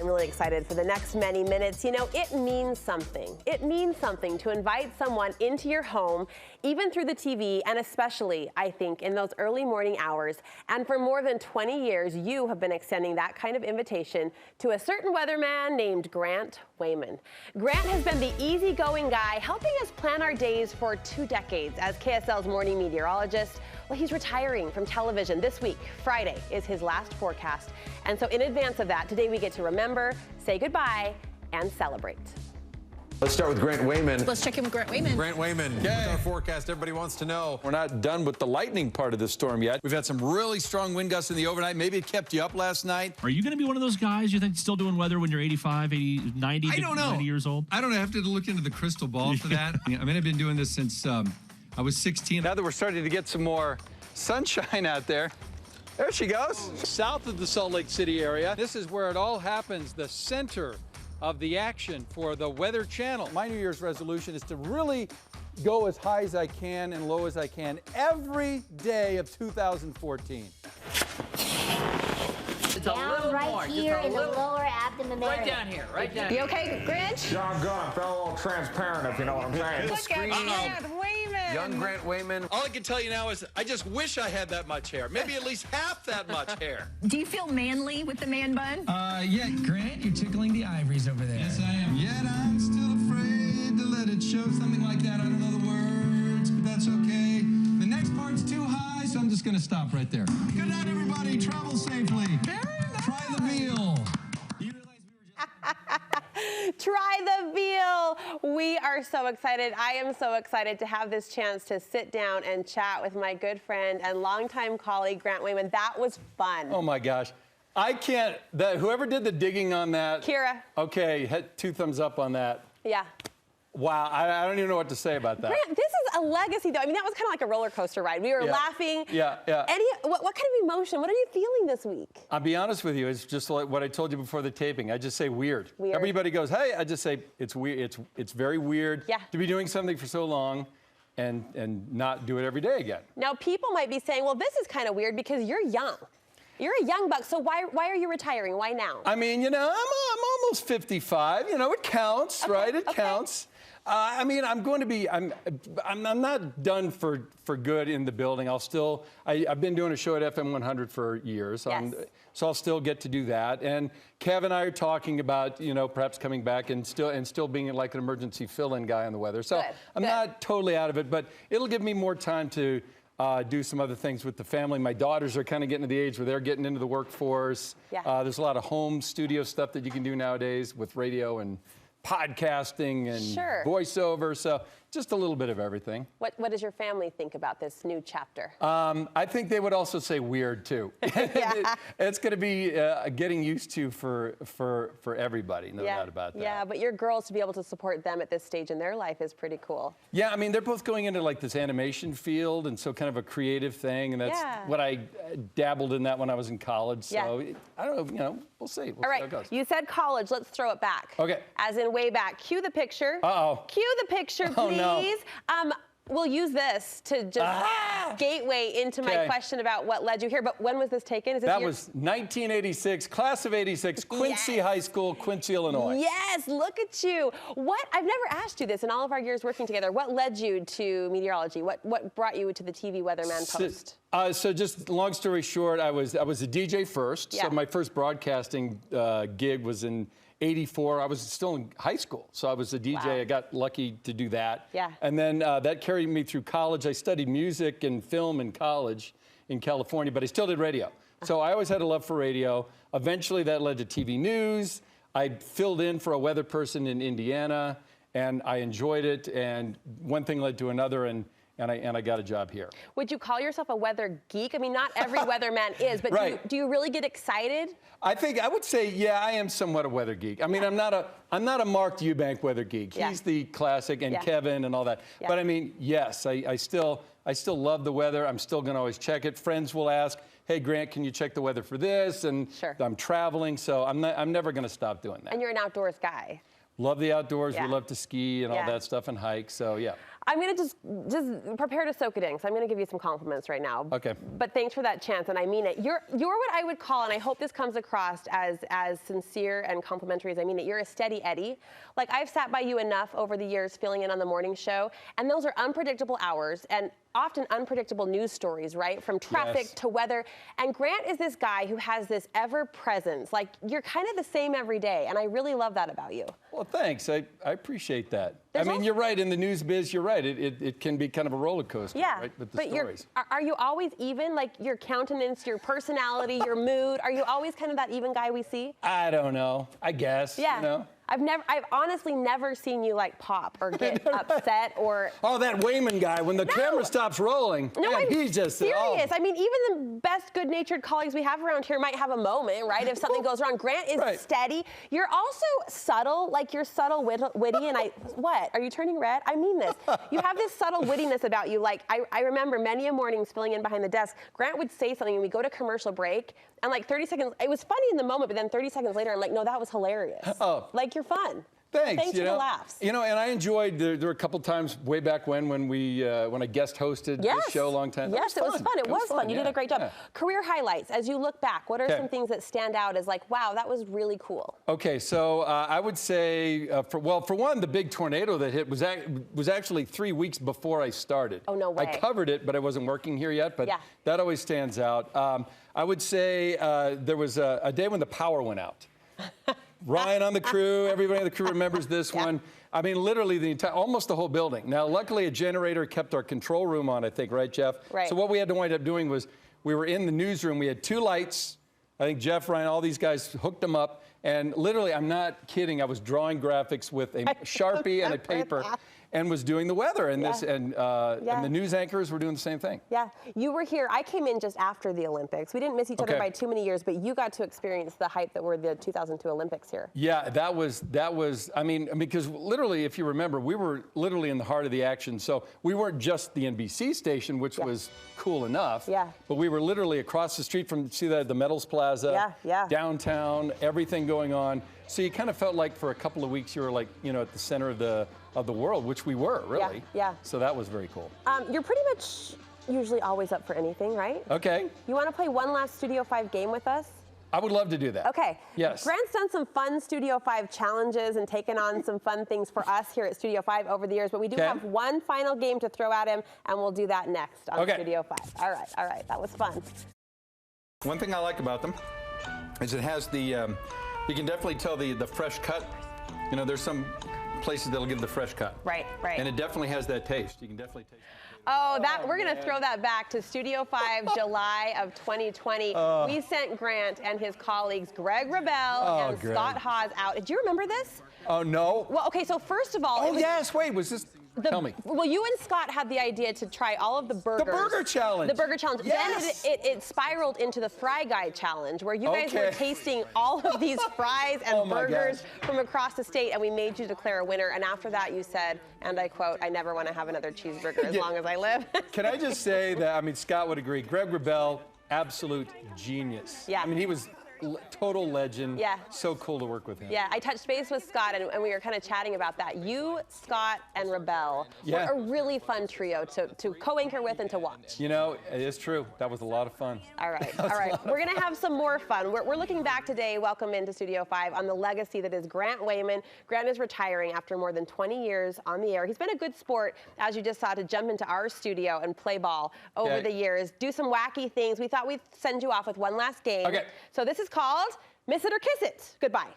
I'm really excited for the next many minutes. You know, it means something. It means something to invite someone into your home, even through the TV, and especially, I think, in those early morning hours. And for more than 20 years, you have been extending that kind of invitation to a certain weatherman named Grant Weyman. Grant has been the easygoing guy helping us plan our days for 2 decades as KSL's morning meteorologist. Well, he's retiring from television this week. Friday is his last forecast. And so in advance of that, today we get to remember, say goodbye, and celebrate. Let's start with Grant Weyman. Let's check in with Grant Weyman. Grant Weyman, with our forecast, everybody wants to know. We're not done with the lightning part of the storm yet. We've had some really strong wind gusts in the overnight. Maybe it kept you up last night. Are you going to be one of those guys you think still doing weather when you're 85, 80, 90, I don't know. 90 years old? I don't have to look into the crystal ball for that. I mean, I've been doing this since I was 16. Now that we're starting to get some more sunshine out there, there she goes. South of the Salt Lake City area. This is where it all happens, the center of the action for the Weather Channel. My New Year's resolution is to really go as high as I can and low as I can every day of 2014. It's a little right more, here just a in the little, lower abdomen area. right down here, right down You here. okay, Grinch? Yeah, I'm good. I felt a little transparent, if you know what I'm saying. Look at Grant Weyman. Young Grant Weyman. All I can tell you now is I just wish I had that much hair. Maybe at least half that much hair. Do you feel manly with the man bun? Yeah, Grant, you're tickling the ivories over there. Yes, I am. Yet I'm still afraid to let it show. Something like that. I don't know the words, but that's okay. The next part's too high, so I'm just going to stop right there. Good night, everybody. Travel safely. Try the veal. You realize we were just... Try the veal. We are so excited. I am so excited to have this chance to sit down and chat with my good friend and longtime colleague, Grant Weyman. That was fun. Oh my gosh. I can't, whoever did the digging on that. Kira. Okay, 2 thumbs up on that. Yeah. Wow, I don't even know what to say about that. Grant, this is a legacy, though. I mean, that was kind of like a roller coaster ride. We were laughing. Yeah. What kind of emotion? What are you feeling this week? I'll be honest with you. It's just like what I told you before the taping. I just say weird. Weird. Everybody goes, hey. I just say it's weird. It's very weird to be doing something for so long and not do it every day again. Now, people might be saying, well, this is kind of weird because you're young. You're a young buck, so why are you retiring? Why now? I mean, you know, I'm almost 55. You know, it counts, right? It counts. I mean, I'm not done for good in the building. I've been doing a show at FM 100 for years, so I'll still get to do that. And Kev and I are talking about, you know, perhaps coming back and still being like an emergency fill-in guy on the weather. So I'm not totally out of it, but it'll give me more time to do some other things with the family. My daughters are kind of getting to the age where they're getting into the workforce. There's a lot of home studio stuff that you can do nowadays with radio and podcasting and voiceover, so just a little bit of everything. What does your family think about this new chapter? I think they would also say weird too. It's going to be getting used to for everybody, no doubt about that. Yeah, but your girls, to be able to support them at this stage in their life is pretty cool. Yeah, I mean, they're both going into like this animation field, and so kind of a creative thing, and that's what I dabbled in that when I was in college. So I don't know, you know, we'll see. We'll see how it goes. You said college. Let's throw it back. Okay. As in way back. Cue the picture. Cue the picture, please. Oh, no. We'll use this to just gateway into my question about what led you here. But when was this taken? That was 1986, class of 86, Quincy High School, Quincy, Illinois. Yes, look at you. I've never asked you this in all of our years working together. What led you to meteorology? What brought you to the TV weatherman post? So just long story short, I was a DJ first. So my first broadcasting gig was in '84. I was still in high school, so I was a DJ. I got lucky to do that. And then that carried me through college. I studied music and film in college in California, but I still did radio. So I always had a love for radio. Eventually that led to TV news. I filled in for a weather person in Indiana, and I enjoyed it. And one thing led to another, and I got a job here. Would you call yourself a weather geek? I mean, not every weatherman is, but do you really get excited? I would say, yeah, I am somewhat a weather geek. I mean, I'm not a Mark Eubank weather geek. He's the classic, and Kevin and all that. But I mean, yes, I still love the weather. I'm still going to always check it. Friends will ask, hey, Grant, can you check the weather for this? And I'm traveling, so I'm never going to stop doing that. And you're an outdoors guy. Love the outdoors. Yeah. We love to ski and all that stuff and hike. So yeah. I'm gonna just prepare to soak it in. So I'm gonna give you some compliments right now. Okay. But thanks for that chance, and I mean it. You're what I would call, and I hope this comes across as sincere and complimentary as I mean it. You're a steady Eddie. Like, I've sat by you enough over the years filling in on the morning show, and those are unpredictable hours and often unpredictable news stories, right? From traffic to weather. And Grant is this guy who has this ever presence. Like, you're kind of the same every day, and I really love that about you. Well, thanks. I appreciate that. I mean, you're right. In the news biz, you're right. It can be kind of a roller coaster, right, with the stories. Are you always even? Like, your countenance, your personality, your mood, are you always kind of that even guy we see? I don't know. I guess. Yeah. You know? I've honestly never seen you like pop or get upset or. Oh, that Wayman guy, when the camera stops rolling, man, he's just serious. I mean, even the best good-natured colleagues we have around here might have a moment, right? If something goes wrong. Grant is steady. You're also subtle, like you're subtle, witty, and what? Are you turning red? I mean this. You have this subtle wittiness about you. Like, I remember many a mornings filling in behind the desk, Grant would say something and we go to commercial break, and like 30 seconds, it was funny in the moment, but then 30 seconds later, I'm like, no, that was hilarious. Oh. Like, you're fun. Thanks. Thanks for the laughs. You know, and I enjoyed, there were a couple times way back when I guest hosted this show a long time. Yes, it was fun. It was fun. You did a great job. Yeah. Career highlights, as you look back, what are some things that stand out as like, wow, that was really cool? Okay, so I would say, for one, the big tornado that hit was actually 3 weeks before I started. Oh, no way. I covered it, but I wasn't working here yet, but that always stands out. I would say there was a day when the power went out. Ryan on the crew, everybody on the crew remembers this one. I mean, literally almost the whole building. Now, luckily, a generator kept our control room on, I think, right, Jeff? Right. So what we had to wind up doing was we were in the newsroom. We had 2 lights. I think Jeff, Ryan, all these guys hooked them up. And literally, I'm not kidding, I was drawing graphics with a Sharpie and a paper. And was doing the weather, and the news anchors were doing the same thing. Yeah, you were here. I came in just after the Olympics. We didn't miss each other by too many years, but you got to experience the hype that were the 2002 Olympics here. Yeah, that was. I mean, because literally, if you remember, we were literally in the heart of the action. So we weren't just the NBC station, which was cool enough. Yeah. But we were literally across the street from the Metals Plaza. Downtown, everything going on. So you kind of felt like for a couple of weeks you were like, at the center of the world, which we were, really. Yeah. So that was very cool. You're pretty much usually always up for anything, right? Okay. You want to play one last Studio 5 game with us? I would love to do that. Okay. Yes. Grant's done some fun Studio 5 challenges and taken on some fun things for us here at Studio 5 over the years, but we do have one final game to throw at him, and we'll do that next on Studio 5. All right. That was fun. One thing I like about them is it has the, you can definitely tell the fresh cut. There's some places that'll give the fresh cut. Right. And it definitely has that taste. You can definitely taste it. Oh, we're going to throw that back to Studio 5, July of 2020. We sent Grant and his colleagues, Greg Rebell and Scott Hawes, out. Do you remember this? Oh, no. Well, okay, so first of all... Oh, yes, wait, was this... Tell me. Well, you and Scott had the idea to try all of the burgers. The burger challenge. The burger challenge. Yes. Then it spiraled into the Fry Guy challenge, where you guys were tasting all of these fries and burgers from across the state, and we made you declare a winner. And after that, you said, and I quote, "I never want to have another cheeseburger as long as I live." Can I just say that, Scott would agree. Greg Rebell, absolute genius. Yeah. He was... total legend. Yeah. So cool to work with him. Yeah, I touched base with Scott, and we were kind of chatting about that. You, Scott, and Rebell were a really fun trio to co-anchor with and to watch. It is true. That was a lot of fun. All right. We're going to have some more fun. We're looking back today, welcome into Studio 5, on the legacy that is Grant Weyman. Grant is retiring after more than 20 years on the air. He's been a good sport, as you just saw, to jump into our studio and play ball over the years, do some wacky things. We thought we'd send you off with one last game. Okay. So this is called Miss It or Kiss It. Goodbye.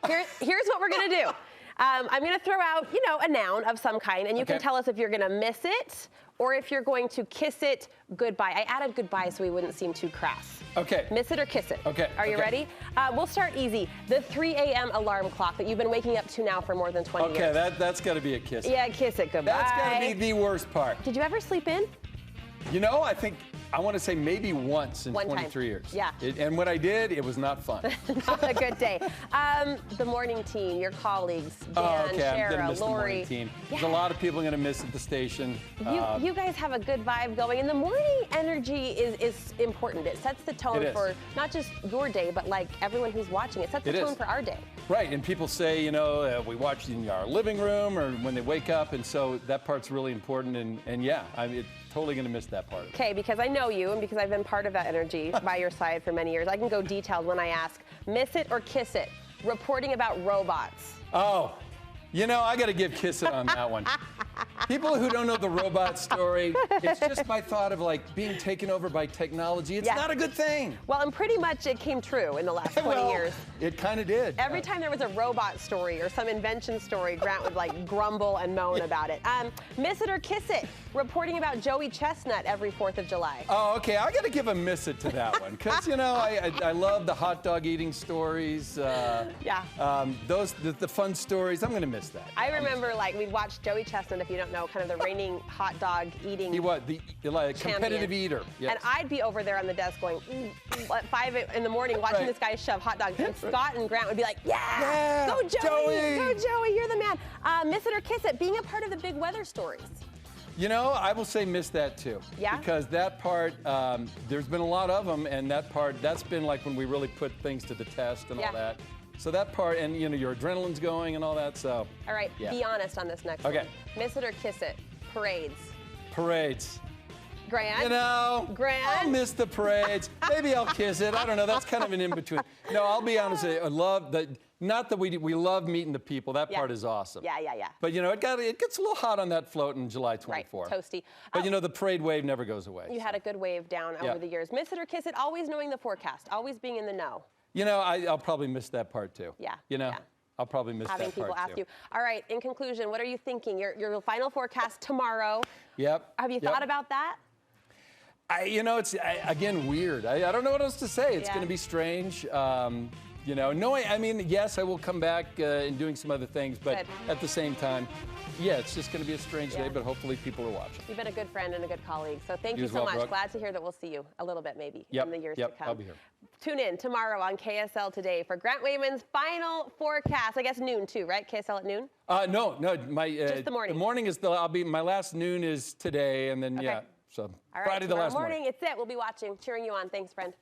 Here's what we're going to do. I'm going to throw out, a noun of some kind, and you can tell us if you're going to miss it or if you're going to kiss it goodbye. I added goodbye so we wouldn't seem too crass. Okay. Miss it or kiss it. Okay. Are you ready? We'll start easy. The 3 a.m. alarm clock that you've been waking up to now for more than 20 years. Okay, that's got to be a kiss. Yeah, kiss it goodbye. That's got to be the worst part. Did you ever sleep in? I think I want to say maybe once in 23 years. Yeah. And when I did, it was not fun. Not a good day. The morning team, your colleagues, Dan, I'm Shara, gonna miss the Lori. morning team. There's a lot of people going to miss at the station. You guys have a good vibe going, and the morning energy is important. It sets the tone for not just your day, but like everyone who's watching. It sets the tone for our day. Right, and people say, we watch in our living room or when they wake up, and so that part's really important, and yeah, I'm totally going to miss that part. Okay, because I know you, and because I've been part of that energy by your side for many years, I can go detailed when I ask, miss it or kiss it, reporting about robots. Oh, I got to give kiss it on that one. People who don't know the robot story, it's just my thought of like being taken over by technology. It's not a good thing. Well, and pretty much it came true in the last 20 years. It kind of did. Every time there was a robot story or some invention story, Grant would like grumble and moan about it. Miss it or kiss it, reporting about Joey Chestnut every 4th of July. Oh, okay. I got to give a miss it to that one because, I love the hot dog eating stories. The fun stories. I'm going to miss that. I remember we'd watch Joey Chestnut, if you don't know, kind of the reigning hot dog eating He was the competitive eater. Yes. And I'd be over there on the desk going, at 5 in the morning watching this guy shove hot dogs. And Scott and Grant would be like, yeah, go Joey, go Joey, you're the man. Miss it or kiss it, being a part of the big weather stories. I will say miss that too. Yeah? Because that part, there's been a lot of them, and that's been like when we really put things to the test and all that. So that part, and your adrenaline's going and all that, so. All right, be honest on this next one. Miss it or kiss it, parades. Parades. Grant? Grant? I'll miss the parades. Maybe I'll kiss it. I don't know, that's kind of an in-between. No, I'll be honest with you, I love that. Not that we love meeting the people. That part is awesome. Yeah. But it gets a little hot on that float in July 24th. Right, toasty. But the parade wave never goes away. You had a good wave down over the years. Miss it or kiss it, always knowing the forecast, always being in the know. I'll probably miss that part too. Yeah. I'll probably miss having that part people ask too. you. All right, in conclusion, what are you thinking? Your final forecast tomorrow. Yep. Have you thought about that? It's again weird. I don't know what else to say. It's going to be strange. Yes, I will come back and doing some other things, but at the same time, it's just going to be a strange day, but hopefully people are watching. You've been a good friend and a good colleague, so thank you so well, much. Brooke. Glad to hear that we'll see you a little bit maybe in the years to come. I'll be here. Tune in tomorrow on KSL Today for Grant Weyman's final forecast. I guess noon too, right? KSL at noon? No, just the morning. The morning is my last noon is today, and then so all right, Friday the last morning. It's it. We'll be watching, cheering you on. Thanks, friend.